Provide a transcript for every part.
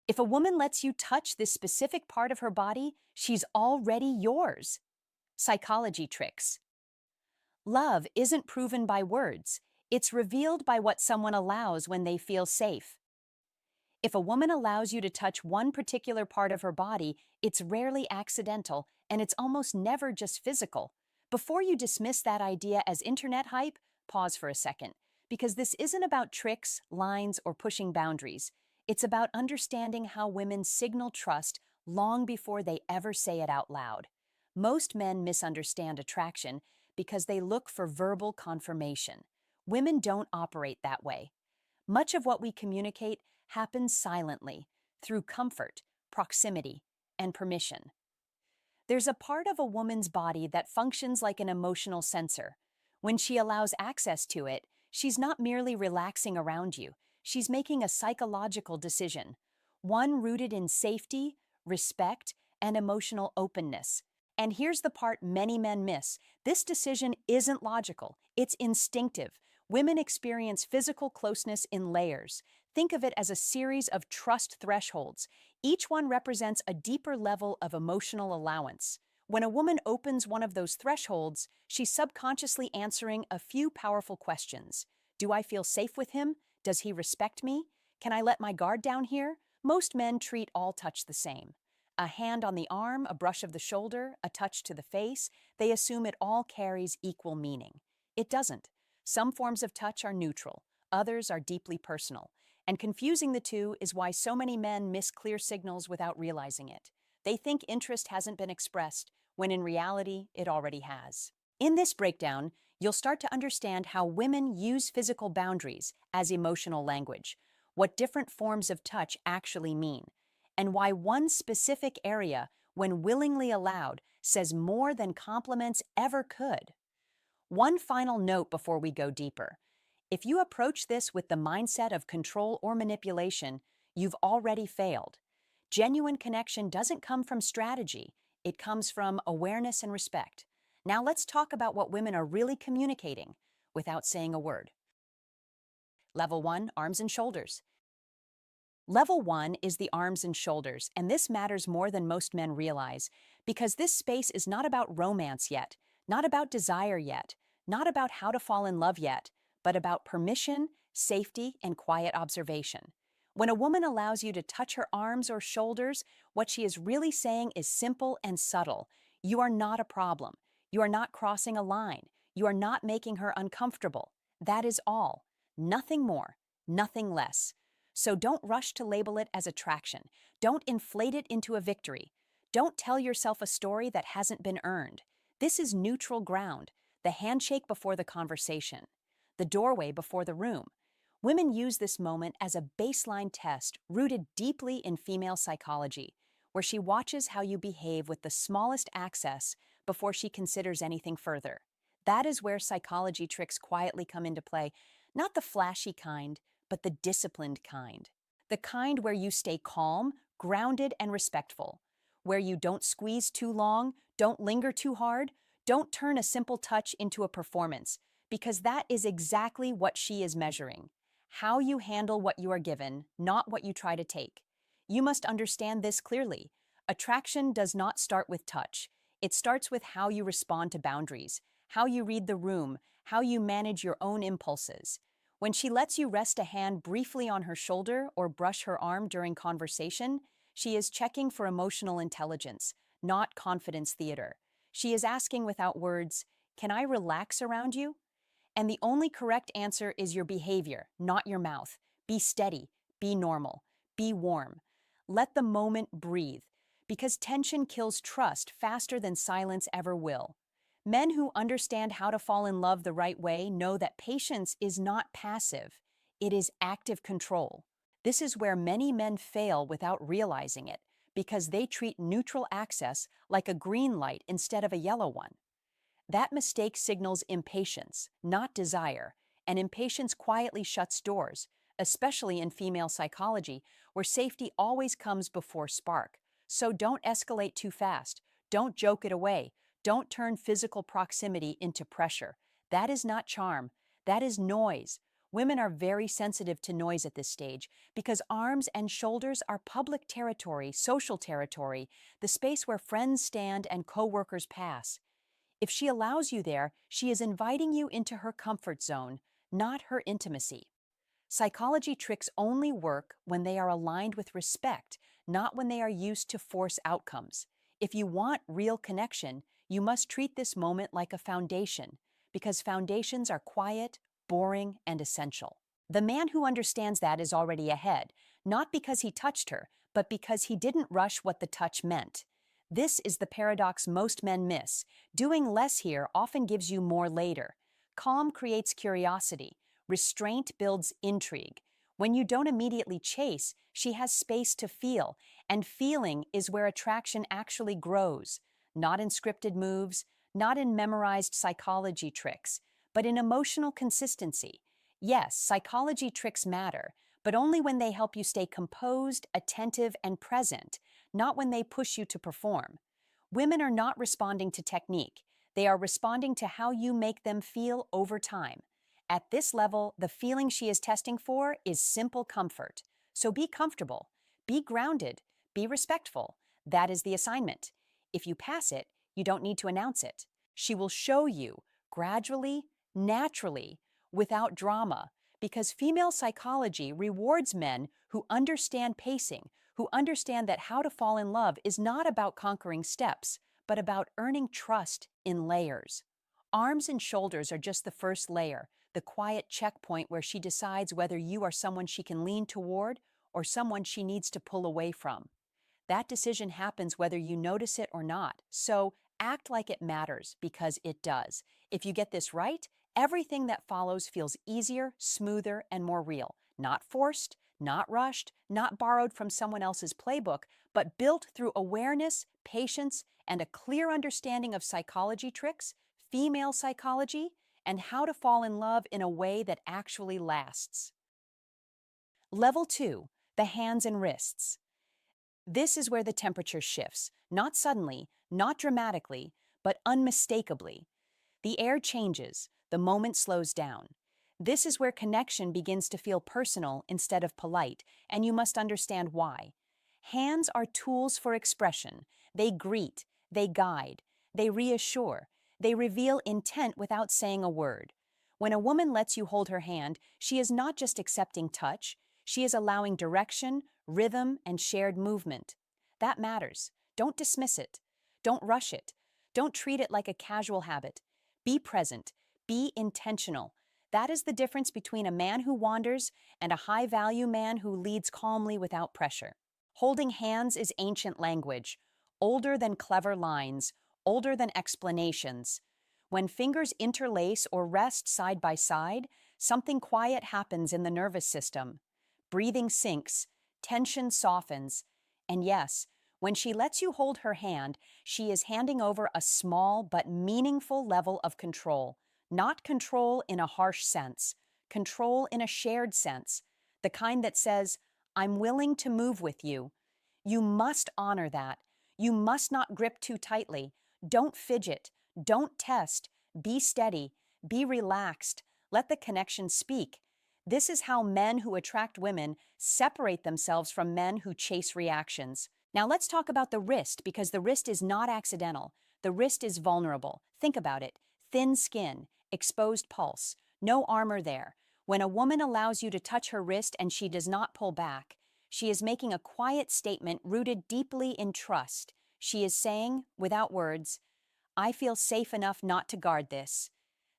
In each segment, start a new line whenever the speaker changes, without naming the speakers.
If a woman lets you touch this specific part of her body, she's already yours. Psychology tricks. Love isn't proven by words. It's revealed by what someone allows when they feel safe. If a woman allows you to touch one particular part of her body, it's rarely accidental and it's almost never just physical. Before you dismiss that idea as internet hype, pause for a second, because this isn't about tricks, lines, or pushing boundaries. It's about understanding how women signal trust long before they ever say it out loud. Most men misunderstand attraction because they look for verbal confirmation. Women don't operate that way. Much of what we communicate happens silently, through comfort, proximity, and permission. There's a part of a woman's body that functions like an emotional sensor. When she allows access to it, she's not merely relaxing around you, she's making a psychological decision, one rooted in safety, respect, and emotional openness. And here's the part many men miss. This decision isn't logical, it's instinctive. Women experience physical closeness in layers. Think of it as a series of trust thresholds. Each one represents a deeper level of emotional allowance. When a woman opens one of those thresholds, she's subconsciously answering a few powerful questions. Do I feel safe with him? Does he respect me? Can I let my guard down here? Most men treat all touch the same. A hand on the arm, a brush of the shoulder, a touch to the face, they assume it all carries equal meaning. It doesn't. Some forms of touch are neutral, others are deeply personal, and confusing the two is why so many men miss clear signals without realizing it. They think interest hasn't been expressed, when in reality, it already has. In this breakdown, you'll start to understand how women use physical boundaries as emotional language, what different forms of touch actually mean, and why one specific area, when willingly allowed, says more than compliments ever could. One final note before we go deeper. If you approach this with the mindset of control or manipulation, you've already failed. Genuine connection doesn't come from strategy, it comes from awareness and respect. Now let's talk about what women are really communicating without saying a word. Level 1, arms and shoulders. Level 1 is the arms and shoulders, and this matters more than most men realize, because this space is not about romance yet, not about desire yet, not about how to fall in love yet, but about permission, safety, and quiet observation. When a woman allows you to touch her arms or shoulders, what she is really saying is simple and subtle. You are not a problem. You are not crossing a line. You are not making her uncomfortable. That is all. Nothing more, nothing less. So don't rush to label it as attraction. Don't inflate it into a victory. Don't tell yourself a story that hasn't been earned. This is neutral ground, the handshake before the conversation, the doorway before the room. Women use this moment as a baseline test rooted deeply in female psychology, where she watches how you behave with the smallest access before she considers anything further. That is where psychology tricks quietly come into play, not the flashy kind, but the disciplined kind. The kind where you stay calm, grounded, and respectful. Where you don't squeeze too long, don't linger too hard, don't turn a simple touch into a performance, because that is exactly what she is measuring. How you handle what you are given, not what you try to take. You must understand this clearly. Attraction does not start with touch. It starts with how you respond to boundaries, how you read the room, how you manage your own impulses. When she lets you rest a hand briefly on her shoulder or brush her arm during conversation, she is checking for emotional intelligence, not confidence theater. She is asking without words, "Can I relax around you?" And the only correct answer is your behavior, not your mouth. Be steady, be normal, be warm. Let the moment breathe, because tension kills trust faster than silence ever will. Men who understand how to fall in love the right way know that patience is not passive, it is active control. This is where many men fail without realizing it, because they treat neutral access like a green light instead of a yellow one. That mistake signals impatience, not desire, and impatience quietly shuts doors, especially in female psychology, where safety always comes before spark. So don't escalate too fast, don't joke it away, don't turn physical proximity into pressure. That is not charm, that is noise. Women are very sensitive to noise at this stage because arms and shoulders are public territory, social territory, the space where friends stand and coworkers pass. If she allows you there, she is inviting you into her comfort zone, not her intimacy. Psychology tricks only work when they are aligned with respect, not when they are used to force outcomes. If you want real connection, you must treat this moment like a foundation, because foundations are quiet, boring, and essential. The man who understands that is already ahead, not because he touched her, but because he didn't rush what the touch meant. This is the paradox most men miss. Doing less here often gives you more later. Calm creates curiosity. Restraint builds intrigue. When you don't immediately chase, she has space to feel, and feeling is where attraction actually grows, not in scripted moves, not in memorized psychology tricks, but in emotional consistency. Yes, psychology tricks matter, but only when they help you stay composed, attentive, and present, not when they push you to perform. Women are not responding to technique. They are responding to how you make them feel over time. At this level, the feeling she is testing for is simple comfort. So be comfortable, be grounded, be respectful. That is the assignment. If you pass it, you don't need to announce it. She will show you, gradually, naturally, without drama, because female psychology rewards men who understand pacing, who understand that how to fall in love is not about conquering steps, but about earning trust in layers. Arms and shoulders are just the first layer, the quiet checkpoint where she decides whether you are someone she can lean toward or someone she needs to pull away from. That decision happens whether you notice it or not, so act like it matters because it does. If you get this right, everything that follows feels easier, smoother, and more real. Not forced, not rushed, not borrowed from someone else's playbook, but built through awareness, patience, and a clear understanding of psychology tricks, female psychology, and how to fall in love in a way that actually lasts. Level 2, the hands and wrists. This is where the temperature shifts, not suddenly, not dramatically, but unmistakably. The air changes, the moment slows down. This is where connection begins to feel personal instead of polite, and you must understand why. Hands are tools for expression. They greet, they guide, they reassure, they reveal intent without saying a word. When a woman lets you hold her hand, she is not just accepting touch, she is allowing direction, rhythm, and shared movement. That matters. Don't dismiss it. Don't rush it. Don't treat it like a casual habit. Be present. Be intentional. That is the difference between a man who wanders and a high-value man who leads calmly without pressure. Holding hands is ancient language, older than clever lines, older than explanations. When fingers interlace or rest side by side, something quiet happens in the nervous system. Breathing sinks, tension softens, and yes, when she lets you hold her hand, she is handing over a small but meaningful level of control. Not control in a harsh sense, control in a shared sense, the kind that says, I'm willing to move with you. You must honor that. You must not grip too tightly. Don't fidget. Don't test. Be steady. Be relaxed. Let the connection speak. This is how men who attract women separate themselves from men who chase reactions. Now let's talk about the wrist, because the wrist is not accidental. The wrist is vulnerable. Think about it. Thin skin, exposed pulse, no armor there. When a woman allows you to touch her wrist and she does not pull back, she is making a quiet statement rooted deeply in trust. She is saying, without words, I feel safe enough not to guard this.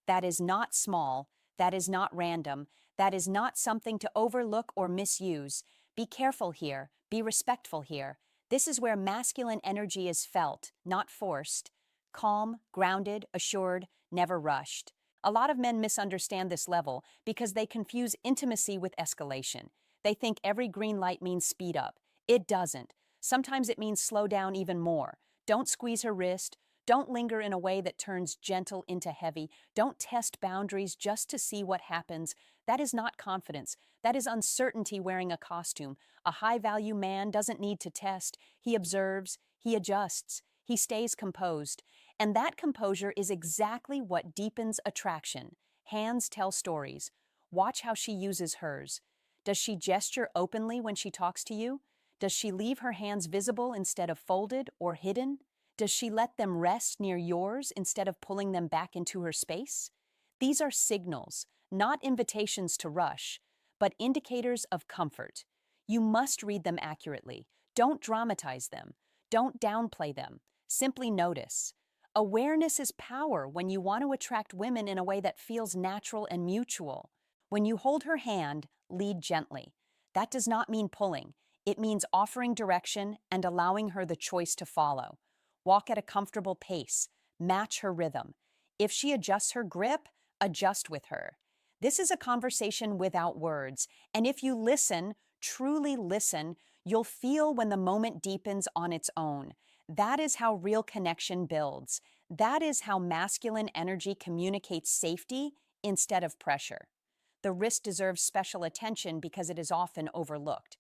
That is not small. That is not random. That is not something to overlook or misuse. Be careful here. Be respectful here. This is where masculine energy is felt, not forced. Calm, grounded, assured, never rushed. A lot of men misunderstand this level because they confuse intimacy with escalation. They think every green light means speed up. It doesn't. Sometimes it means slow down even more. Don't squeeze her wrist. Don't linger in a way that turns gentle into heavy. Don't test boundaries just to see what happens. That is not confidence. That is uncertainty wearing a costume. A high-value man doesn't need to test. He observes, he adjusts, he stays composed. And that composure is exactly what deepens attraction. Hands tell stories. Watch how she uses hers. Does she gesture openly when she talks to you? Does she leave her hands visible instead of folded or hidden? Does she let them rest near yours instead of pulling them back into her space? These are signals, not invitations to rush, but indicators of comfort. You must read them accurately. Don't dramatize them. Don't downplay them. Simply notice. Awareness is power when you want to attract women in a way that feels natural and mutual. When you hold her hand, lead gently. That does not mean pulling. It means offering direction and allowing her the choice to follow. Walk at a comfortable pace. Match her rhythm. If she adjusts her grip, adjust with her. This is a conversation without words, and if you listen, truly listen, you'll feel when the moment deepens on its own. That is how real connection builds. That is how masculine energy communicates safety instead of pressure. The wrist deserves special attention because it is often overlooked.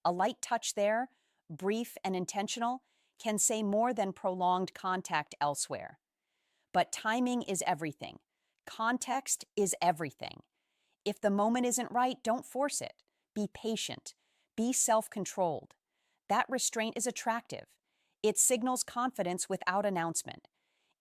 A light touch there, brief and intentional, can say more than prolonged contact elsewhere. But timing is everything. Context is everything. If the moment isn't right, don't force it. Be patient. Be self-controlled. That restraint is attractive. It signals confidence without announcement.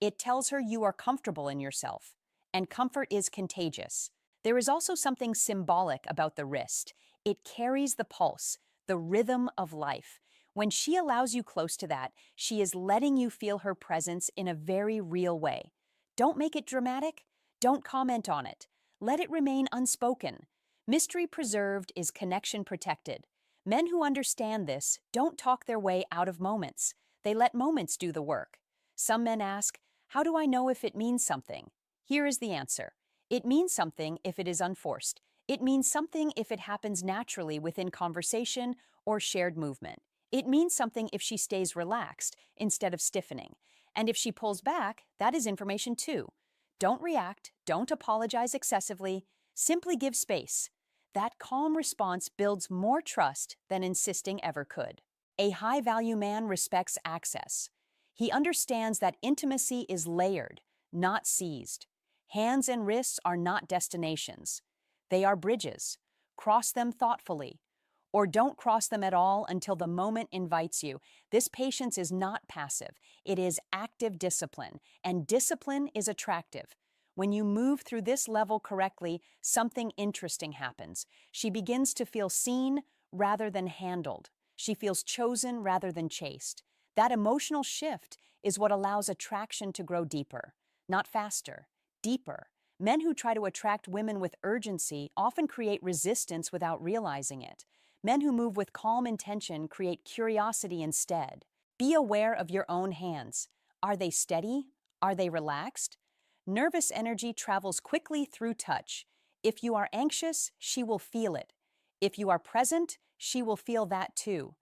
It tells her you are comfortable in yourself, and comfort is contagious. There is also something symbolic about the wrist. It carries the pulse, the rhythm of life. When she allows you close to that, she is letting you feel her presence in a very real way. Don't make it dramatic. Don't comment on it. Let it remain unspoken. Mystery preserved is connection protected. Men who understand this don't talk their way out of moments. They let moments do the work. Some men ask, how do I know if it means something? Here is the answer. It means something if it is unforced. It means something if it happens naturally within conversation or shared movement. It means something if she stays relaxed instead of stiffening. And if she pulls back, that is information too. Don't react, don't apologize excessively, simply give space. That calm response builds more trust than insisting ever could. A high-value man respects access. He understands that intimacy is layered, not seized. Hands and wrists are not destinations. They are bridges. Cross them thoughtfully, or don't cross them at all until the moment invites you. This patience is not passive. It is active discipline, and discipline is attractive. When you move through this level correctly, something interesting happens. She begins to feel seen rather than handled. She feels chosen rather than chased. That emotional shift is what allows attraction to grow deeper, not faster, deeper. Men who try to attract women with urgency often create resistance without realizing it. Men who move with calm intention create curiosity instead. Be aware of your own hands. Are they steady? Are they relaxed? Nervous energy travels quickly through touch. If you are anxious, she will feel it. If you are present, she will feel that too.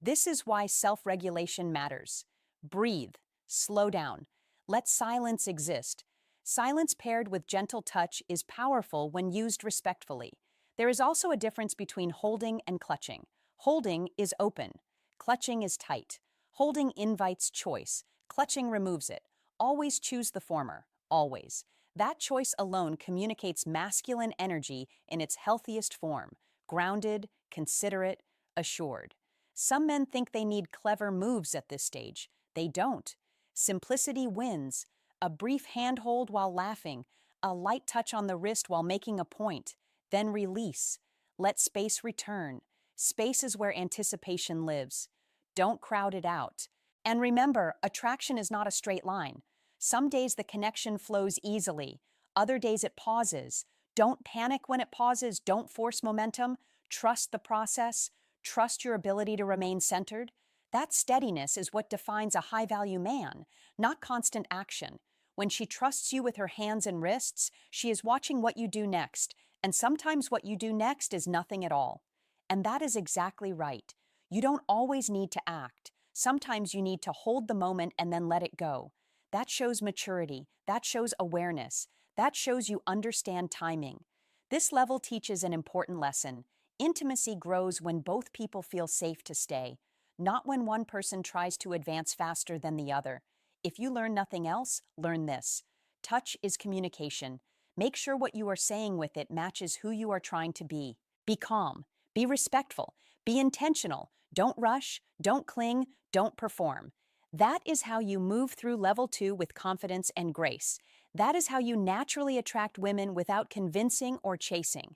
This is why self-regulation matters. Breathe. Slow down. Let silence exist. Silence paired with gentle touch is powerful when used respectfully. There is also a difference between holding and clutching. Holding is open. Clutching is tight. Holding invites choice. Clutching removes it. Always choose the former. Always. That choice alone communicates masculine energy in its healthiest form. Grounded, considerate, assured. Some men think they need clever moves at this stage. They don't. Simplicity wins. A brief handhold while laughing, a light touch on the wrist while making a point. Then release. Let space return. Space is where anticipation lives. Don't crowd it out. And remember, attraction is not a straight line. Some days the connection flows easily. Other days it pauses. Don't panic when it pauses. Don't force momentum. Trust the process. Trust your ability to remain centered. That steadiness is what defines a high-value man, not constant action. When she trusts you with her hands and wrists, she is watching what you do next, and sometimes what you do next is nothing at all. And that is exactly right. You don't always need to act. Sometimes you need to hold the moment and then let it go. That shows maturity. That shows awareness. That shows you understand timing. This level teaches an important lesson. Intimacy grows when both people feel safe to stay, not when one person tries to advance faster than the other. If you learn nothing else, learn this. Touch is communication. Make sure what you are saying with it matches who you are trying to be. Be calm, be respectful, be intentional. Don't rush, don't cling, don't perform. That is how you move through level 2 with confidence and grace. That is how you naturally attract women without convincing or chasing.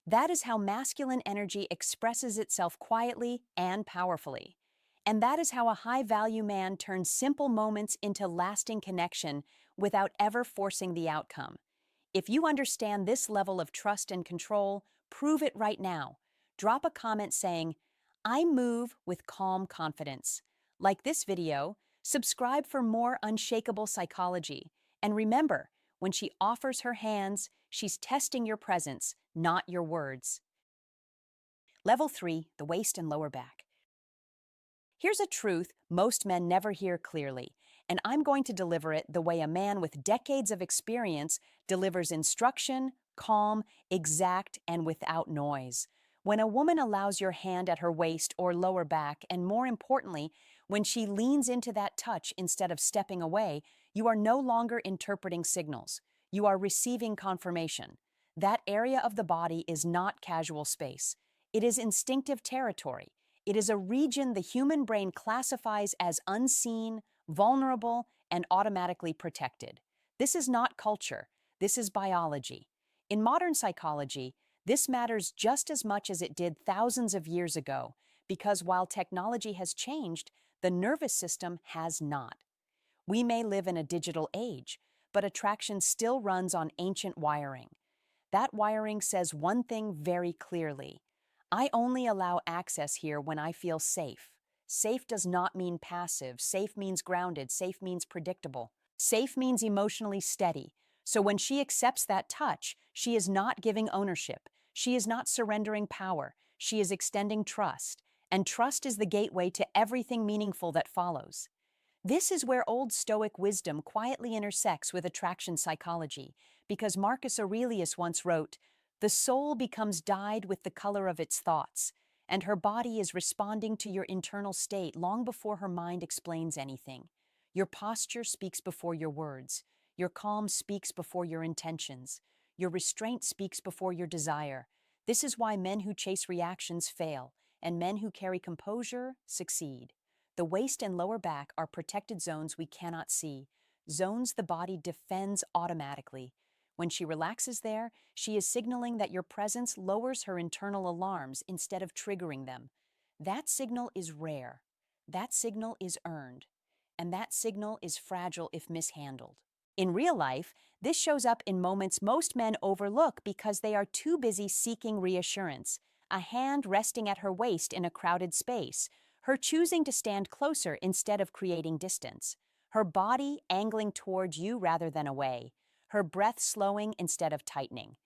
That is how masculine energy expresses itself quietly and powerfully. And that is how a high-value man turns simple moments into lasting connection without ever forcing the outcome. If you understand this level of trust and control, prove it right now. Drop a comment saying, "I move with calm confidence." Like this video, subscribe for more unshakable psychology. And remember, when she offers her hands, she's testing your presence, not your words. Level 3, the waist and lower back. Here's a truth most men never hear clearly, and I'm going to deliver it the way a man with decades of experience delivers instruction, calm, exact, and without noise. When a woman allows your hand at her waist or lower back, and more importantly, when she leans into that touch instead of stepping away, you are no longer interpreting signals. You are receiving confirmation. That area of the body is not casual space. It is instinctive territory. It is a region the human brain classifies as unseen, vulnerable, and automatically protected. This is not culture. This is biology. In modern psychology, this matters just as much as it did thousands of years ago, because while technology has changed, the nervous system has not. We may live in a digital age, but attraction still runs on ancient wiring. That wiring says one thing very clearly: I only allow access here when I feel safe. Safe does not mean passive. Safe means grounded. Safe means predictable. Safe means emotionally steady. So when she accepts that touch, she is not giving ownership. She is not surrendering power. She is extending trust. And trust is the gateway to everything meaningful that follows. This is where Old Stoic wisdom quietly intersects with attraction psychology, because Marcus Aurelius once wrote, "The soul becomes dyed with the color of its thoughts, and her body is responding to your internal state long before her mind explains anything. Your posture speaks before your words. Your calm speaks before your intentions. Your restraint speaks before your desire. This is why men who chase reactions fail, and men who carry composure succeed." The waist and lower back are protected zones we cannot see, zones the body defends automatically. When she relaxes there, she is signaling that your presence lowers her internal alarms instead of triggering them. That signal is rare. That signal is earned. And that signal is fragile if mishandled. In real life, this shows up in moments most men overlook because they are too busy seeking reassurance. A hand resting at her waist in a crowded space, her choosing to stand closer instead of creating distance, her body angling towards you rather than away, her breath slowing instead of tightening.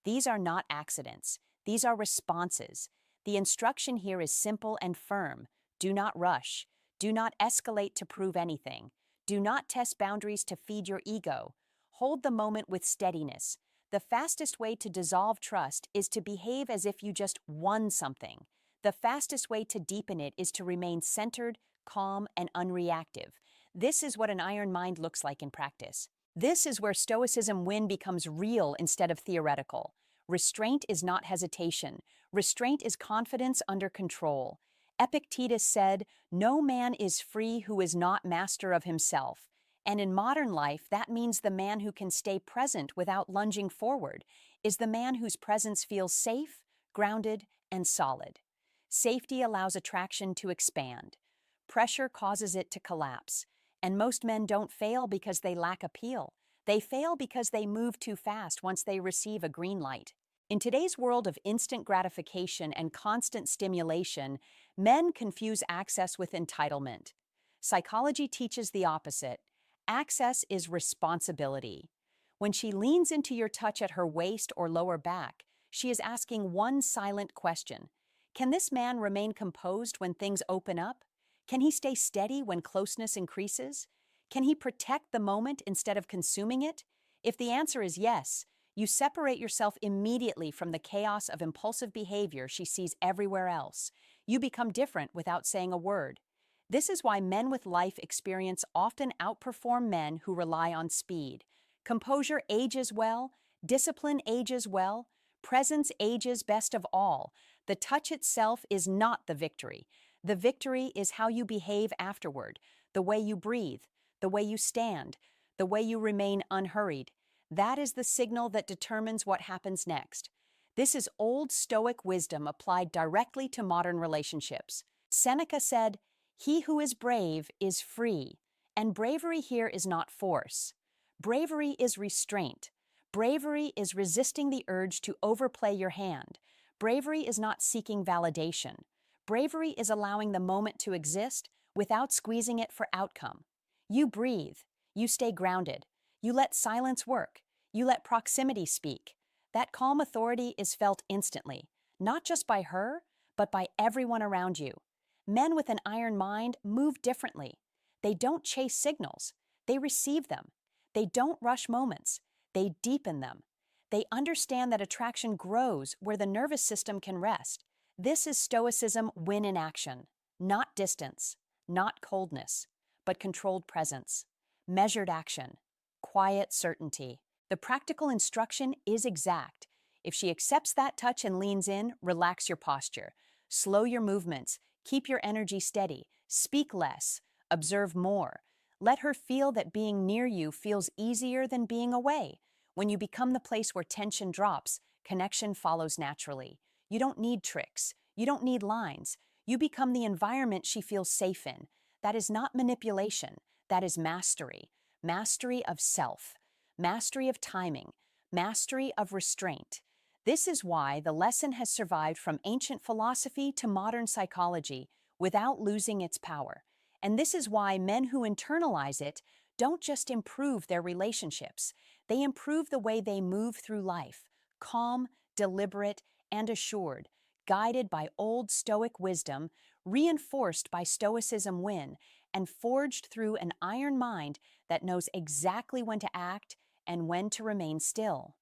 These are not accidents. These are responses. The instruction here is simple and firm. Do not rush. Do not escalate to prove anything. Do not test boundaries to feed your ego. Hold the moment with steadiness. The fastest way to dissolve trust is to behave as if you just won something. The fastest way to deepen it is to remain centered, calm, and unreactive. This is what an iron mind looks like in practice. This is where Stoicism win becomes real instead of theoretical. Restraint is not hesitation. Restraint is confidence under control. Epictetus said, "No man is free who is not master of himself." And in modern life, that means the man who can stay present without lunging forward is the man whose presence feels safe, grounded, and solid. Safety allows attraction to expand. Pressure causes it to collapse. And most men don't fail because they lack appeal. They fail because they move too fast once they receive a green light. In today's world of instant gratification and constant stimulation, men confuse access with entitlement. Psychology teaches the opposite. Access is responsibility. When she leans into your touch at her waist or lower back, she is asking one silent question. Can this man remain composed when things open up? Can he stay steady when closeness increases? Can he protect the moment instead of consuming it? If the answer is yes, you separate yourself immediately from the chaos of impulsive behavior she sees everywhere else. You become different without saying a word. This is why men with life experience often outperform men who rely on speed. Composure ages well, Discipline ages well, presence ages best of all. The touch itself is not the victory. The victory is how you behave afterward, the way you breathe, the way you stand, the way you remain unhurried. That is the signal that determines what happens next. This is old Stoic wisdom applied directly to modern relationships. Seneca said, "He who is brave is free." And bravery here is not force. Bravery is restraint. Bravery is resisting the urge to overplay your hand. Bravery is not seeking validation. Bravery is allowing the moment to exist without squeezing it for outcome. You breathe. You stay grounded. You let silence work. You let proximity speak. That calm authority is felt instantly, not just by her, but by everyone around you. Men with an iron mind move differently. They don't chase signals. They receive them. They don't rush moments. They deepen them. They understand that attraction grows where the nervous system can rest. This is Stoicism win in action. Not distance, not coldness, but controlled presence. Measured action. Quiet certainty. The practical instruction is exact. If she accepts that touch and leans in, relax your posture. Slow your movements. Keep your energy steady. Speak less. Observe more. Let her feel that being near you feels easier than being away. When you become the place where tension drops, connection follows naturally. You don't need tricks. You don't need lines. You become the environment she feels safe in. That is not manipulation. That is mastery. Mastery of self. Mastery of timing. Mastery of restraint. This is why the lesson has survived from ancient philosophy to modern psychology without losing its power. And this is why men who internalize it don't just improve their relationships, they improve the way they move through life, calm, deliberate, and assured, guided by old Stoic wisdom, reinforced by Stoicism win, and forged through an iron mind that knows exactly when to act and when to remain still.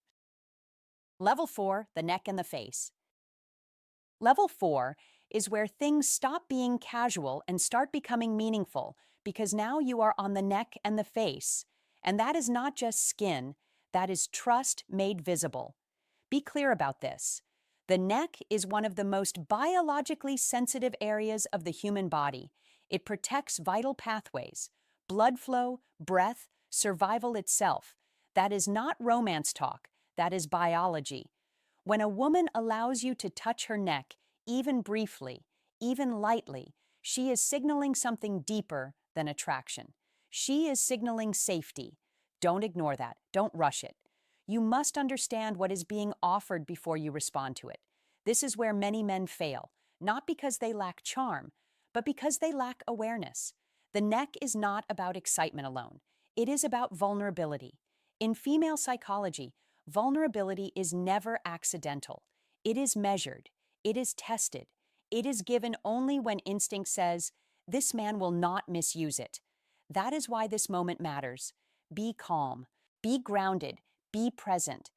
Level 4, the neck and the face. Level 4 is where things stop being casual and start becoming meaningful because now you are on the neck and the face. And that is not just skin, that is trust made visible. Be clear about this. The neck is one of the most biologically sensitive areas of the human body. It protects vital pathways, blood flow, breath, survival itself. That is not romance talk, that is biology. When a woman allows you to touch her neck, even briefly, even lightly, she is signaling something deeper than attraction. She is signaling safety. Don't ignore that. Don't rush it. You must understand what is being offered before you respond to it. This is where many men fail, not because they lack charm, but because they lack awareness. The neck is not about excitement alone. It is about vulnerability. In female psychology, vulnerability is never accidental. It is measured. It is tested. It is given only when instinct says, "This man will not misuse it." That is why this moment matters. Be calm. Be grounded. Be present.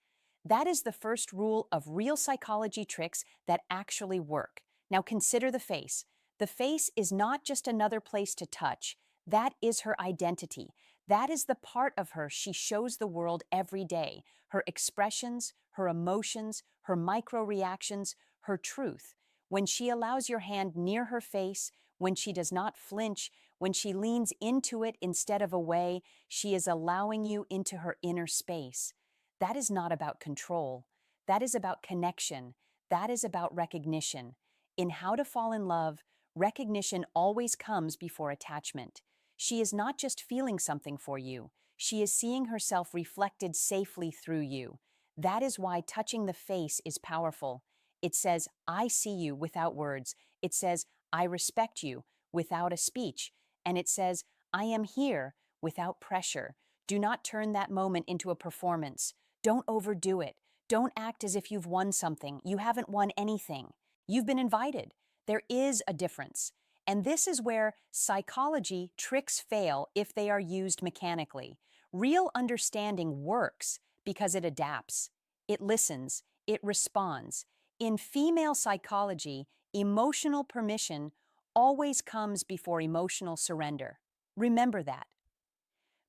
That is the first rule of real psychology tricks that actually work. Now consider the face. The face is not just another place to touch. That is her identity. That is the part of her she shows the world every day. Her expressions, her emotions, her micro reactions, her truth. When she allows your hand near her face, when she does not flinch, when she leans into it instead of away, she is allowing you into her inner space. That is not about control. That is about connection. That is about recognition. In How to Fall in Love, recognition always comes before attachment. She is not just feeling something for you. She is seeing herself reflected safely through you. That is why touching the face is powerful. It says, "I see you," without words. It says, "I respect you," without a speech. And it says, "I am here," without pressure. Do not turn that moment into a performance. Don't overdo it. Don't act as if you've won something. You haven't won anything. You've been invited. There is a difference. And this is where psychology tricks fail if they are used mechanically. Real understanding works because it adapts. It listens. It responds. In female psychology, emotional permission always comes before emotional surrender. Remember that.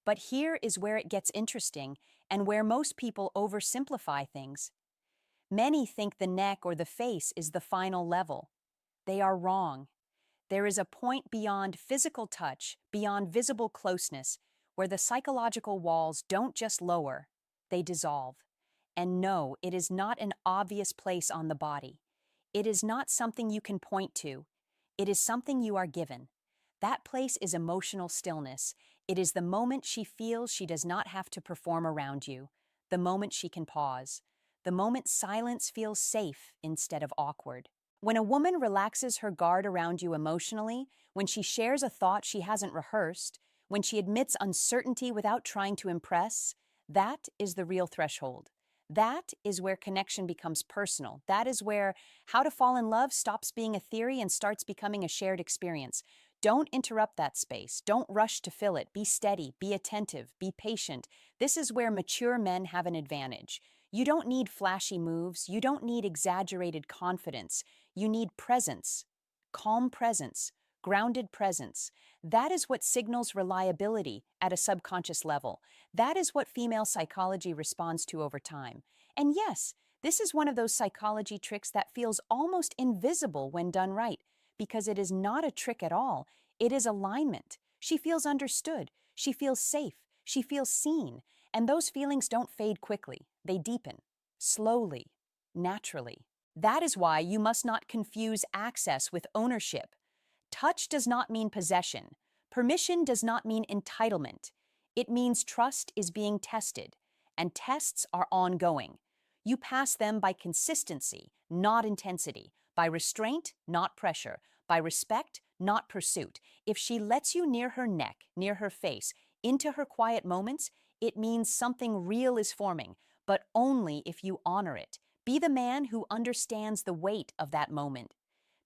But here is where it gets interesting and where most people oversimplify things. Many think the neck or the face is the final level. They are wrong. There is a point beyond physical touch, beyond visible closeness, where the psychological walls don't just lower, they dissolve. And no, it is not an obvious place on the body. It is not something you can point to. It is something you are given. That place is emotional stillness. It is the moment she feels she does not have to perform around you, the moment she can pause, the moment silence feels safe instead of awkward. When a woman relaxes her guard around you emotionally, when she shares a thought she hasn't rehearsed, when she admits uncertainty without trying to impress, that is the real threshold. That is where connection becomes personal. That is where how to fall in love stops being a theory and starts becoming a shared experience. Don't interrupt that space. Don't rush to fill it. Be steady, be attentive, be patient. This is where mature men have an advantage. You don't need flashy moves. You don't need exaggerated confidence. You need presence, calm presence, grounded presence. That is what signals reliability at a subconscious level. That is what female psychology responds to over time. And yes, this is one of those psychology tricks that feels almost invisible when done right, because it is not a trick at all. It is alignment. She feels understood. She feels safe. She feels seen. And those feelings don't fade quickly. They deepen, slowly, naturally. That is why you must not confuse access with ownership. Touch does not mean possession. Permission does not mean entitlement. It means trust is being tested, and tests are ongoing. You pass them by consistency, not intensity, by restraint, not pressure, by respect, not pursuit. If she lets you near her neck, near her face, into her quiet moments, it means something real is forming, but only if you honor it. Be the man who understands the weight of that moment.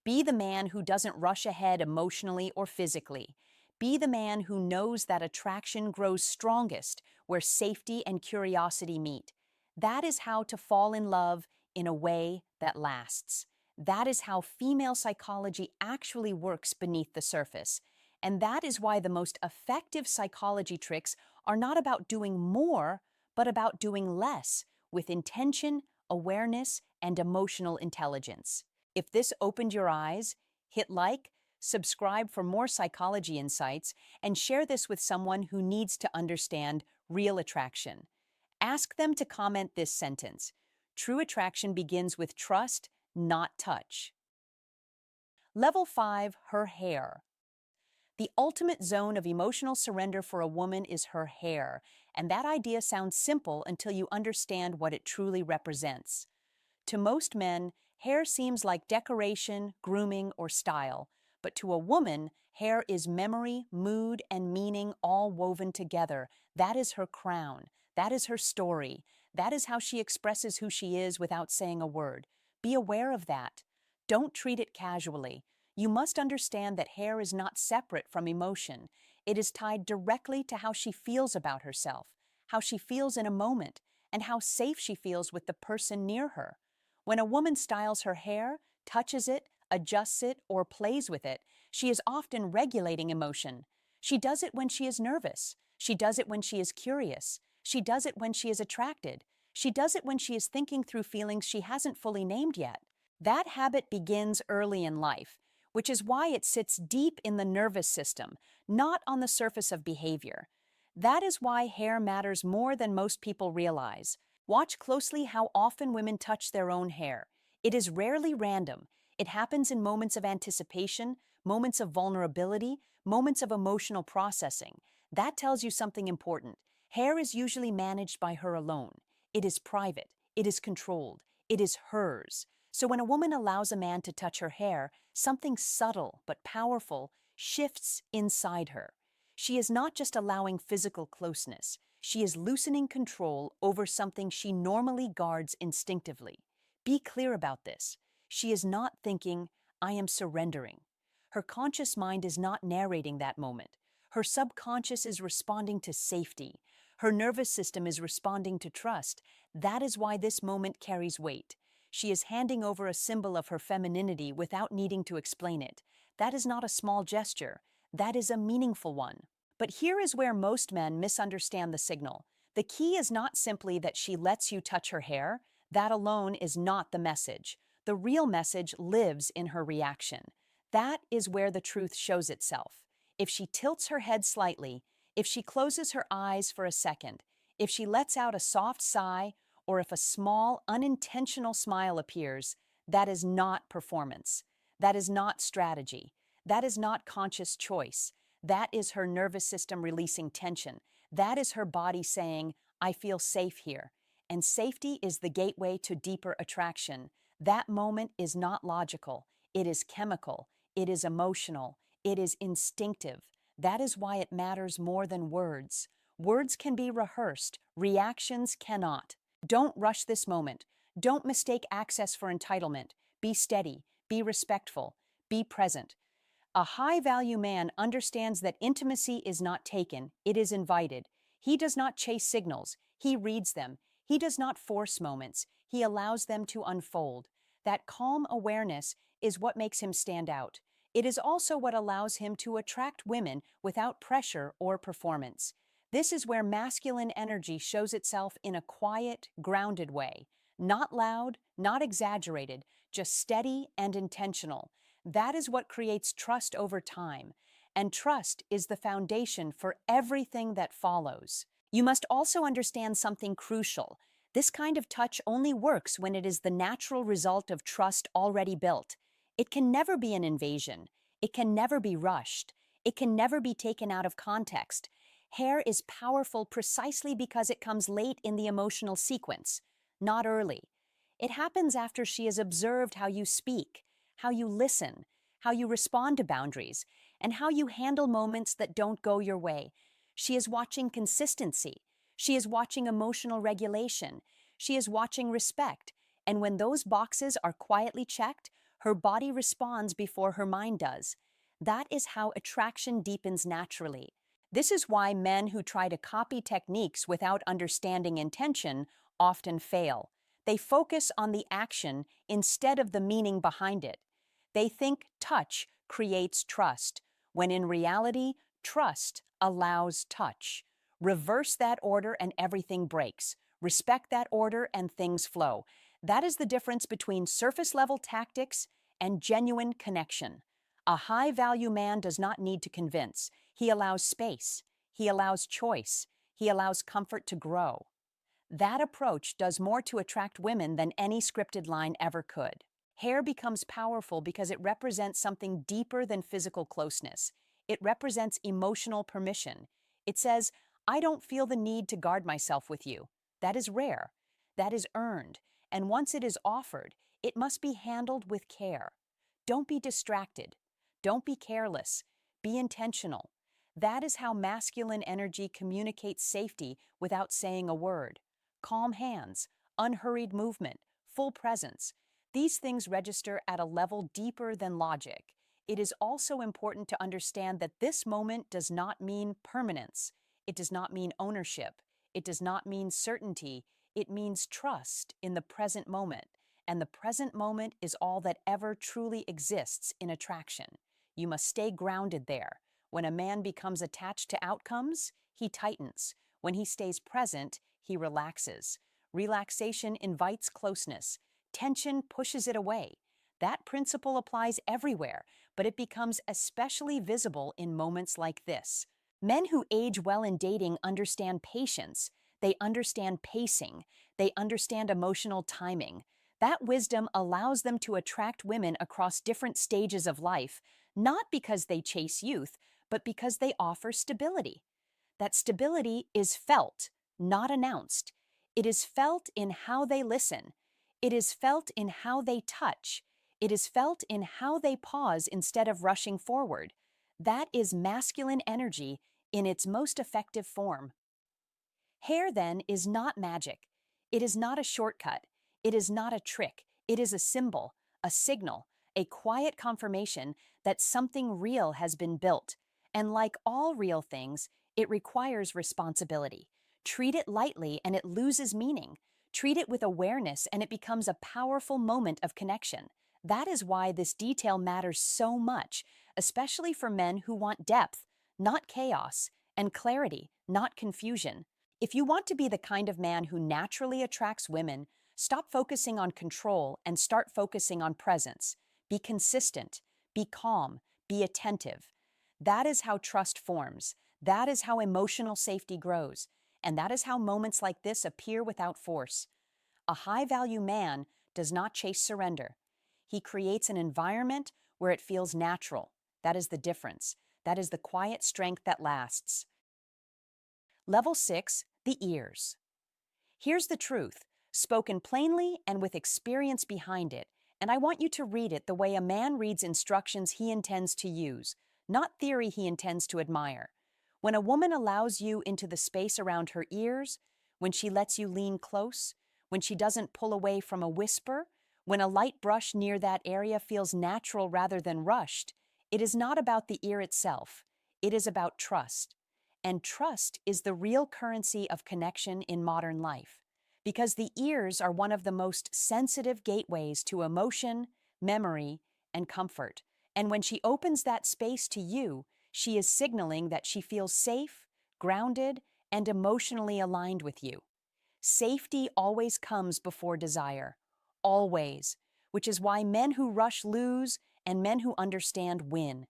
Be the man who doesn't rush ahead emotionally or physically. Be the man who knows that attraction grows strongest where safety and curiosity meet. That is how to fall in love in a way that lasts. That is how female psychology actually works beneath the surface. And that is why the most effective psychology tricks are not about doing more, but about doing less with intention, awareness, and emotional intelligence. If this opened your eyes, hit like, subscribe for more psychology insights, and share this with someone who needs to understand real attraction. Ask them to comment this sentence: true attraction begins with trust, not touch. Level 5, her hair. The ultimate zone of emotional surrender for a woman is her hair, and that idea sounds simple until you understand what it truly represents. To most men, hair seems like decoration, grooming, or style, but to a woman, hair is memory, mood, and meaning all woven together. That is her crown. That is her story. That is how she expresses who she is without saying a word. Be aware of that. Don't treat it casually. You must understand that hair is not separate from emotion. It is tied directly to how she feels about herself, how she feels in a moment, and how safe she feels with the person near her. When a woman styles her hair, touches it, adjusts it, or plays with it, she is often regulating emotion. She does it when she is nervous. She does it when she is curious. She does it when she is attracted. She does it when she is thinking through feelings she hasn't fully named yet. That habit begins early in life, which is why it sits deep in the nervous system, not on the surface of behavior. That is why hair matters more than most people realize. Watch closely how often women touch their own hair. It is rarely random. It happens in moments of anticipation, moments of vulnerability, moments of emotional processing. That tells you something important. Hair is usually managed by her alone. It is private. It is controlled. It is hers. So when a woman allows a man to touch her hair, something subtle but powerful shifts inside her. She is not just allowing physical closeness. She is loosening control over something she normally guards instinctively. Be clear about this. She is not thinking, I am surrendering. Her conscious mind is not narrating that moment. Her subconscious is responding to safety. Her nervous system is responding to trust. That is why this moment carries weight. She is handing over a symbol of her femininity without needing to explain it. That is not a small gesture. That is a meaningful one. But here is where most men misunderstand the signal. The key is not simply that she lets you touch her hair. That alone is not the message. The real message lives in her reaction. That is where the truth shows itself. If she tilts her head slightly, if she closes her eyes for a second, if she lets out a soft sigh, or if a small, unintentional smile appears, that is not performance. That is not strategy. That is not conscious choice. That is her nervous system releasing tension. That is her body saying, I feel safe here. And safety is the gateway to deeper attraction. That moment is not logical. It is chemical. It is emotional. It is instinctive. That is why it matters more than words. Words can be rehearsed. Reactions cannot. Don't rush this moment. Don't mistake access for entitlement. Be steady. Be respectful. Be present. A high-value man understands that intimacy is not taken, it is invited. He does not chase signals, he reads them. He does not force moments, he allows them to unfold. That calm awareness is what makes him stand out. It is also what allows him to attract women without pressure or performance. This is where masculine energy shows itself in a quiet, grounded way. Not loud, not exaggerated, just steady and intentional. That is what creates trust over time, and trust is the foundation for everything that follows. You must also understand something crucial. This kind of touch only works when it is the natural result of trust already built. It can never be an invasion. It can never be rushed. It can never be taken out of context. Hair is powerful precisely because it comes late in the emotional sequence, not early. It happens after she has observed how you speak, how you listen, how you respond to boundaries, and how you handle moments that don't go your way. She is watching consistency. She is watching emotional regulation. She is watching respect. And when those boxes are quietly checked, her body responds before her mind does. That is how attraction deepens naturally. This is why men who try to copy techniques without understanding intention often fail. They focus on the action instead of the meaning behind it. They think touch creates trust, when in reality, trust allows touch. Reverse that order and everything breaks. Respect that order and things flow. That is the difference between surface-level tactics and genuine connection. A high-value man does not need to convince. He allows space. He allows choice. He allows comfort to grow. That approach does more to attract women than any scripted line ever could. Hair becomes powerful because it represents something deeper than physical closeness. It represents emotional permission. It says, I don't feel the need to guard myself with you. That is rare. That is earned. And once it is offered, it must be handled with care. Don't be distracted. Don't be careless. Be intentional. That is how masculine energy communicates safety without saying a word. Calm hands, unhurried movement, full presence. These things register at a level deeper than logic. It is also important to understand that this moment does not mean permanence. It does not mean ownership. It does not mean certainty. It means trust in the present moment. And the present moment is all that ever truly exists in attraction. You must stay grounded there. When a man becomes attached to outcomes, he tightens. When he stays present, he relaxes. Relaxation invites closeness. Tension pushes it away. That principle applies everywhere, but it becomes especially visible in moments like this. Men who age well in dating understand patience. They understand pacing. They understand emotional timing. That wisdom allows them to attract women across different stages of life, not because they chase youth, but because they offer stability. That stability is felt, not announced. It is felt in how they listen. It is felt in how they touch. It is felt in how they pause instead of rushing forward. That is masculine energy in its most effective form. Hair, then, is not magic. It is not a shortcut. It is not a trick. It is a symbol, a signal, a quiet confirmation that something real has been built. And like all real things, it requires responsibility. Treat it lightly and it loses meaning. Treat it with awareness and it becomes a powerful moment of connection. That is why this detail matters so much, especially for men who want depth, not chaos, and clarity, not confusion. If you want to be the kind of man who naturally attracts women, stop focusing on control and start focusing on presence. Be consistent, be calm, be attentive. That is how trust forms. That is how emotional safety grows. And that is how moments like this appear without force. A high-value man does not chase surrender. He creates an environment where it feels natural. That is the difference. That is the quiet strength that lasts. Level 6, the ears. Here's the truth, spoken plainly and with experience behind it, and I want you to read it the way a man reads instructions he intends to use, not theory he intends to admire. When a woman allows you into the space around her ears, when she lets you lean close, when she doesn't pull away from a whisper, when a light brush near that area feels natural rather than rushed, it is not about the ear itself. It is about trust. And trust is the real currency of connection in modern life. Because the ears are one of the most sensitive gateways to emotion, memory, and comfort. And when she opens that space to you, she is signaling that she feels safe, grounded, and emotionally aligned with you. Safety always comes before desire. Always. Which is why men who rush lose and men who understand win.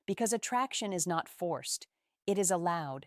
Because attraction is not forced. It is allowed.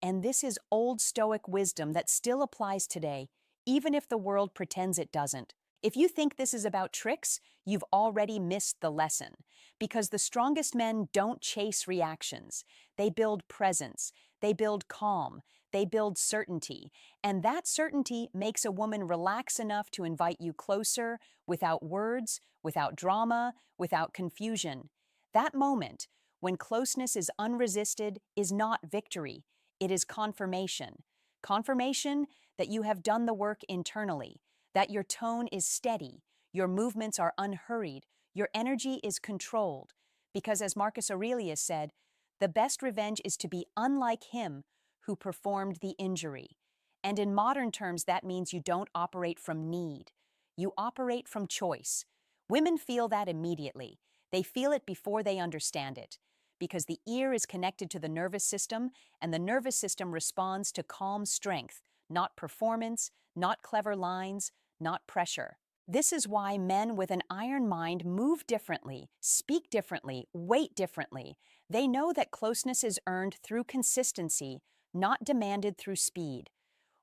And this is old Stoic wisdom that still applies today, even if the world pretends it doesn't. If you think this is about tricks, you've already missed the lesson. Because the strongest men don't chase reactions. They build presence. They build calm. They build certainty. And that certainty makes a woman relax enough to invite you closer without words, without drama, without confusion. That moment, when closeness is unresisted, is not victory. It is confirmation. Confirmation that you have done the work internally, that your tone is steady, your movements are unhurried, your energy is controlled. Because as Marcus Aurelius said, the best revenge is to be unlike him who performed the injury. And in modern terms, that means you don't operate from need. You operate from choice. Women feel that immediately. They feel it before they understand it. Because the ear is connected to the nervous system, and the nervous system responds to calm strength, not performance, not clever lines, not pressure. This is why men with an iron mind move differently, speak differently, wait differently. They know that closeness is earned through consistency, not demanded through speed.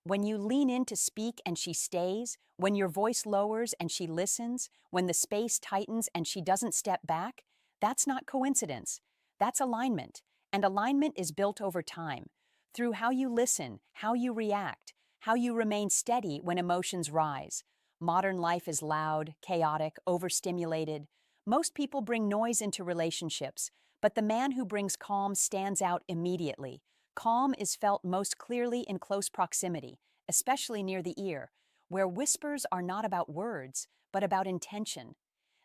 When you lean in to speak and she stays, when your voice lowers and she listens, when the space tightens and she doesn't step back, that's not coincidence. That's alignment. And alignment is built over time, through how you listen, how you react, how you remain steady when emotions rise. Modern life is loud, chaotic, overstimulated. Most people bring noise into relationships, but the man who brings calm stands out immediately. Calm is felt most clearly in close proximity, especially near the ear, where whispers are not about words, but about intention.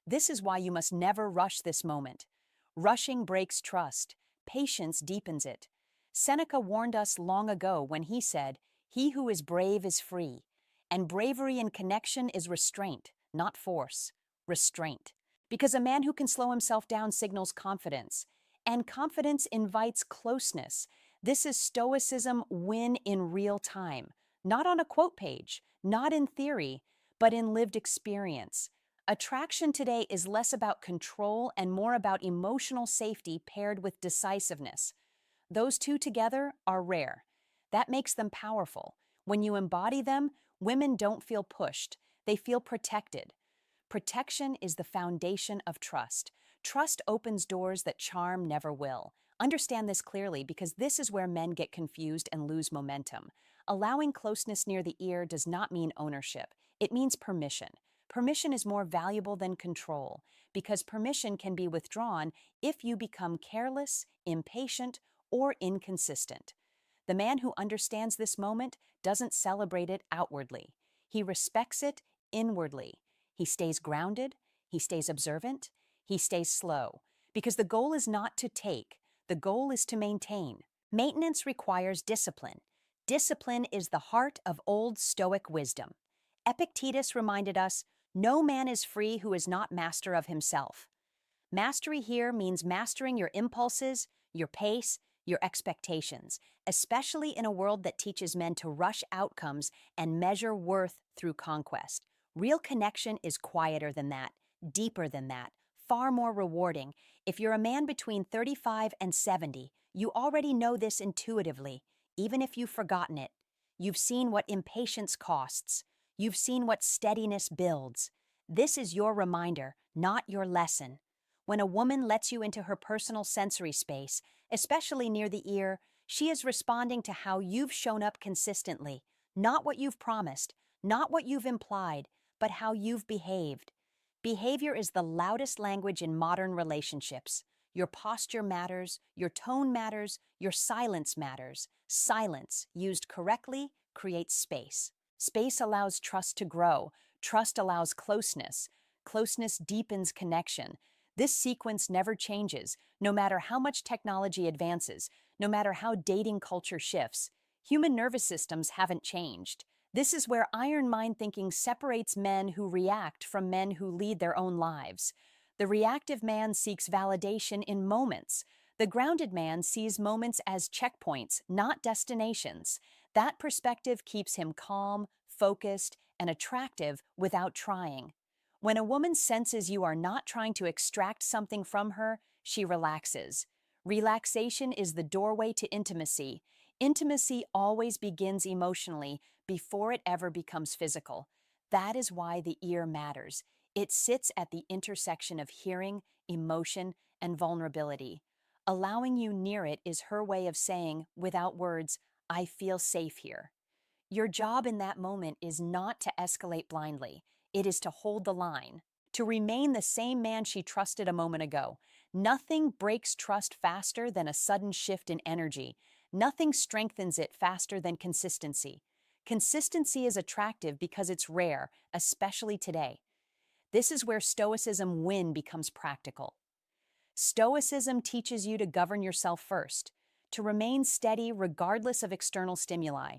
This is why you must never rush this moment. Rushing breaks trust. Patience deepens it. Seneca warned us long ago when he said, "He who is brave is free." And bravery in connection is restraint, not force. Restraint. Because a man who can slow himself down signals confidence. And confidence invites closeness. This is Stoicism win in real time. Not on a quote page, not in theory, but in lived experience. Attraction today is less about control and more about emotional safety paired with decisiveness. Those two together are rare. That makes them powerful. When you embody them, women don't feel pushed. They feel protected. Protection is the foundation of trust. Trust opens doors that charm never will. Understand this clearly because this is where men get confused and lose momentum. Allowing closeness near the ear does not mean ownership. It means permission. Permission is more valuable than control because permission can be withdrawn if you become careless, impatient, or inconsistent. The man who understands this moment doesn't celebrate it outwardly. He respects it inwardly. He stays grounded, he stays observant, he stays slow. Because the goal is not to take, the goal is to maintain. Maintenance requires discipline. Discipline is the heart of old Stoic wisdom. Epictetus reminded us, "No man is free who is not master of himself." Mastery here means mastering your impulses, your pace, your expectations, especially in a world that teaches men to rush outcomes and measure worth through conquest. Real connection is quieter than that, deeper than that, far more rewarding. If you're a man between 35 and 70, you already know this intuitively, even if you've forgotten it. You've seen what impatience costs. You've seen what steadiness builds. This is your reminder, not your lesson. When a woman lets you into her personal sensory space, especially near the ear, she is responding to how you've shown up consistently, not what you've promised, not what you've implied, but how you've behaved. Behavior is the loudest language in modern relationships. Your posture matters, your tone matters, your silence matters. Silence, used correctly, creates space. Space allows trust to grow. Trust allows closeness. Closeness deepens connection. This sequence never changes, no matter how much technology advances, no matter how dating culture shifts. Human nervous systems haven't changed. This is where iron mind thinking separates men who react from men who lead their own lives. The reactive man seeks validation in moments. The grounded man sees moments as checkpoints, not destinations. That perspective keeps him calm, focused, and attractive without trying. When a woman senses you are not trying to extract something from her, she relaxes. Relaxation is the doorway to intimacy. Intimacy always begins emotionally before it ever becomes physical. That is why the ear matters. It sits at the intersection of hearing, emotion, and vulnerability. Allowing you near it is her way of saying, without words, I feel safe here. Your job in that moment is not to escalate blindly. It is to hold the line, to remain the same man she trusted a moment ago. Nothing breaks trust faster than a sudden shift in energy. Nothing strengthens it faster than consistency. Consistency is attractive because it's rare, especially today. This is where Stoicism win becomes practical. Stoicism teaches you to govern yourself first, to remain steady regardless of external stimuli,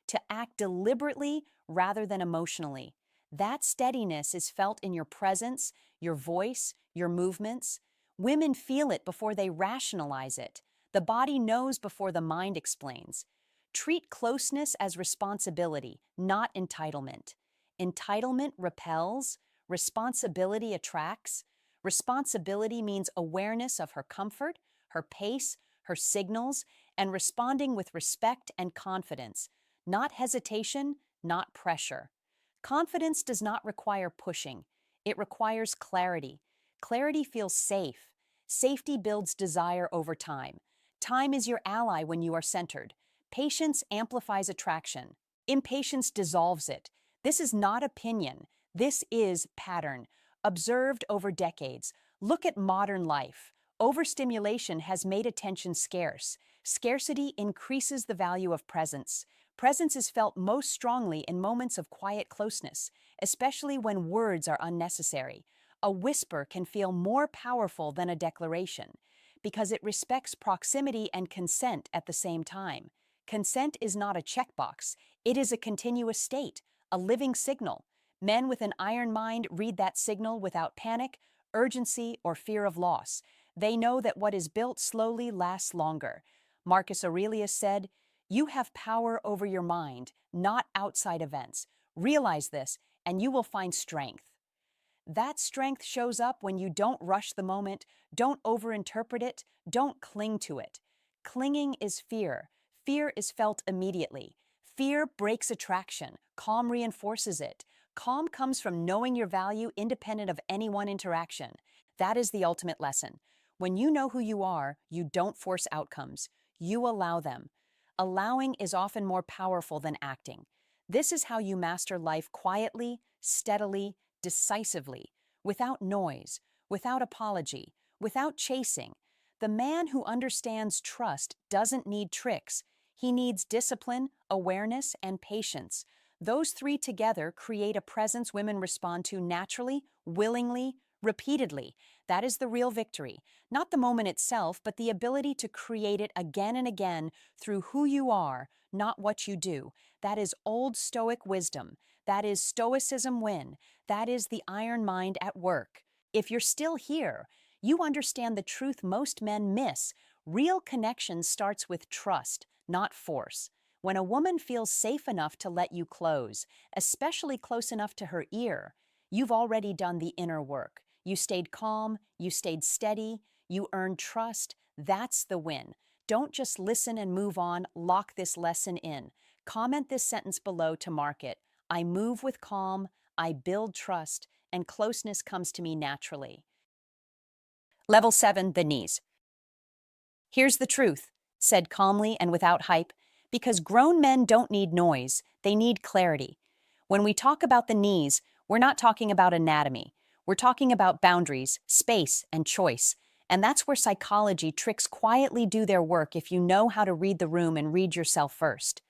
to act deliberately rather than emotionally. That steadiness is felt in your presence, your voice, your movements. Women feel it before they rationalize it. The body knows before the mind explains. Treat closeness as responsibility, not entitlement. Entitlement repels, responsibility attracts. Responsibility means awareness of her comfort, her pace, her signals, and responding with respect and confidence, not hesitation, not pressure. Confidence does not require pushing. It requires clarity. Clarity feels safe. Safety builds desire over time. Time is your ally when you are centered. Patience amplifies attraction. Impatience dissolves it. This is not opinion. This is pattern, observed over decades. Look at modern life. Overstimulation has made attention scarce. Scarcity increases the value of presence. Presence is felt most strongly in moments of quiet closeness, especially when words are unnecessary. A whisper can feel more powerful than a declaration because it respects proximity and consent at the same time. Consent is not a checkbox, it is a continuous state, a living signal. Men with an iron mind read that signal without panic, urgency, or fear of loss. They know that what is built slowly lasts longer. Marcus Aurelius said, "You have power over your mind, not outside events. Realize this, and you will find strength." That strength shows up when you don't rush the moment, don't overinterpret it, don't cling to it. Clinging is fear. Fear is felt immediately. Fear breaks attraction. Calm reinforces it. Calm comes from knowing your value independent of any one interaction. That is the ultimate lesson. When you know who you are, you don't force outcomes. You allow them. Allowing is often more powerful than acting. This is how you master life quietly, steadily, decisively, without noise, without apology, without chasing. The man who understands trust doesn't need tricks. He needs discipline, awareness, and patience. Those three together create a presence women respond to naturally, willingly, repeatedly. That is the real victory. Not the moment itself, but the ability to create it again and again through who you are, not what you do. That is old Stoic wisdom. That is Stoicism win. That is the iron mind at work. If you're still here, you understand the truth most men miss. Real connection starts with trust, not force. When a woman feels safe enough to let you close, especially close enough to her ear, you've already done the inner work. You stayed calm, you stayed steady, you earned trust. That's the win. Don't just listen and move on, lock this lesson in. Comment this sentence below to mark it. I move with calm, I build trust, and closeness comes to me naturally. Level 7, the knees. Here's the truth, said calmly and without hype, because grown men don't need noise, they need clarity. When we talk about the knees, we're not talking about anatomy. We're talking about boundaries, space, and choice. And that's where psychology tricks quietly do their work if you know how to read the room and read yourself first.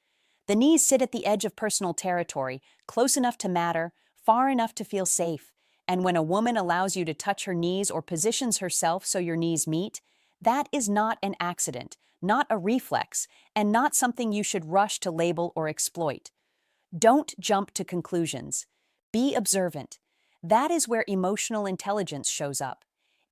The knees sit at the edge of personal territory, close enough to matter, far enough to feel safe. And when a woman allows you to touch her knees or positions herself so your knees meet, that is not an accident, not a reflex, and not something you should rush to label or exploit. Don't jump to conclusions. Be observant. That is where emotional intelligence shows up.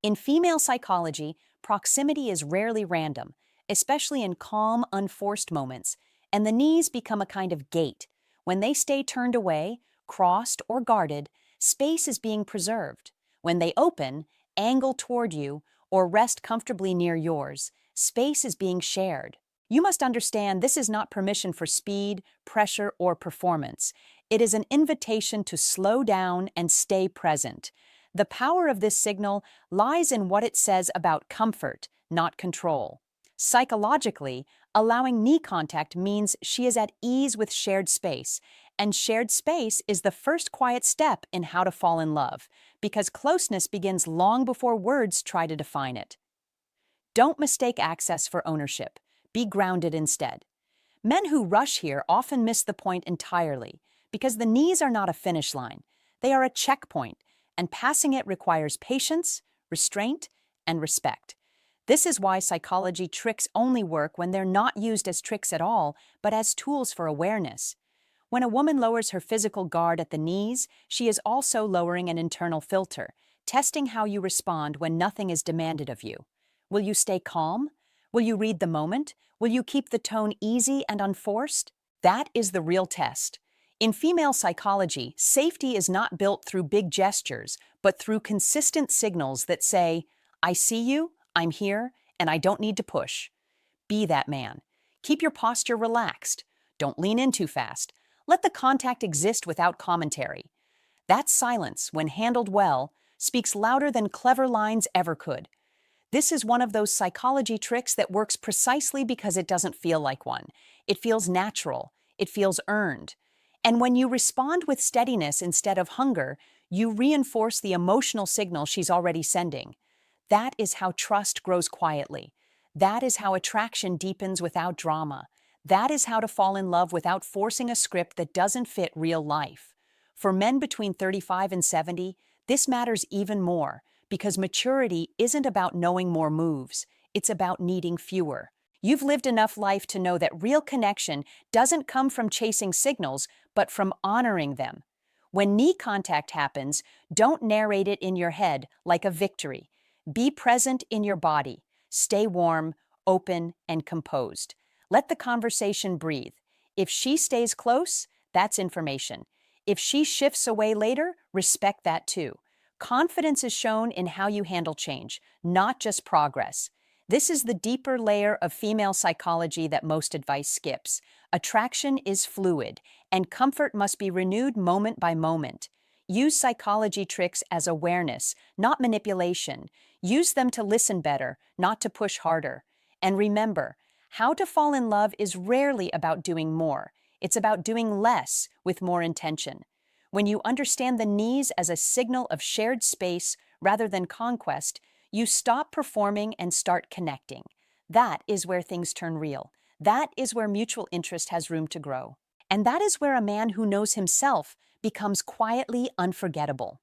In female psychology, proximity is rarely random, especially in calm, unforced moments, and the knees become a kind of gate. When they stay turned away, crossed, or guarded, space is being preserved. When they open, angle toward you, or rest comfortably near yours, space is being shared. You must understand this is not permission for speed, pressure, or performance. It is an invitation to slow down and stay present. The power of this signal lies in what it says about comfort, not control. Psychologically, allowing knee contact means she is at ease with shared space, and shared space is the first quiet step in how to fall in love, because closeness begins long before words try to define it. Don't mistake access for ownership. Be grounded instead. Men who rush here often miss the point entirely, because the knees are not a finish line. They are a checkpoint, and passing it requires patience, restraint, and respect. This is why psychology tricks only work when they're not used as tricks at all, but as tools for awareness. When a woman lowers her physical guard at the knees, she is also lowering an internal filter, testing how you respond when nothing is demanded of you. Will you stay calm? Will you read the moment? Will you keep the tone easy and unforced? That is the real test. In female psychology, safety is not built through big gestures, but through consistent signals that say, I see you, I'm here, and I don't need to push. Be that man. Keep your posture relaxed. Don't lean in too fast. Let the contact exist without commentary. That silence, when handled well, speaks louder than clever lines ever could. This is one of those psychology tricks that works precisely because it doesn't feel like one. It feels natural. It feels earned. And when you respond with steadiness instead of hunger, you reinforce the emotional signal she's already sending. That is how trust grows quietly. That is how attraction deepens without drama. That is how to fall in love without forcing a script that doesn't fit real life. For men between 35 and 70, this matters even more, because maturity isn't about knowing more moves, it's about needing fewer. You've lived enough life to know that real connection doesn't come from chasing signals, but from honoring them. When knee contact happens, don't narrate it in your head like a victory. Be present in your body. Stay warm, open, and composed. Let the conversation breathe. If she stays close, that's information. If she shifts away later, respect that too. Confidence is shown in how you handle change, not just progress. This is the deeper layer of female psychology that most advice skips. Attraction is fluid, and comfort must be renewed moment by moment. Use psychology tricks as awareness, not manipulation. Use them to listen better, not to push harder. And remember, how to fall in love is rarely about doing more. It's about doing less with more intention. When you understand the knees as a signal of shared space rather than conquest, you stop performing and start connecting. That is where things turn real. That is where mutual interest has room to grow. And that is where a man who knows himself becomes quietly unforgettable.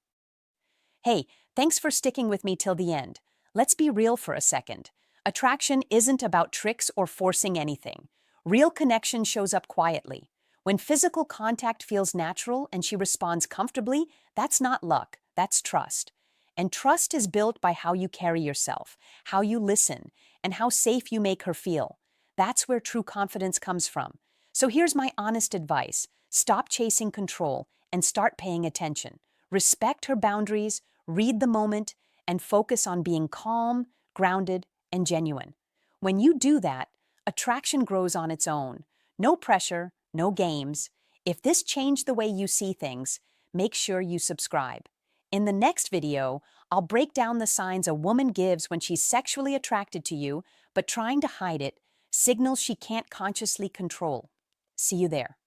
Hey, thanks for sticking with me till the end. Let's be real for a second. Attraction isn't about tricks or forcing anything. Real connection shows up quietly. When physical contact feels natural and she responds comfortably, that's not luck, that's trust. And trust is built by how you carry yourself, how you listen, and how safe you make her feel. That's where true confidence comes from. So here's my honest advice. Stop chasing control and start paying attention. Respect her boundaries, read the moment, and focus on being calm, grounded, and genuine. When you do that, attraction grows on its own. No pressure, no games. If this changed the way you see things, make sure you subscribe. In the next video, I'll break down the signs a woman gives when she's sexually attracted to you, but trying to hide it, signals she can't consciously control. See you there.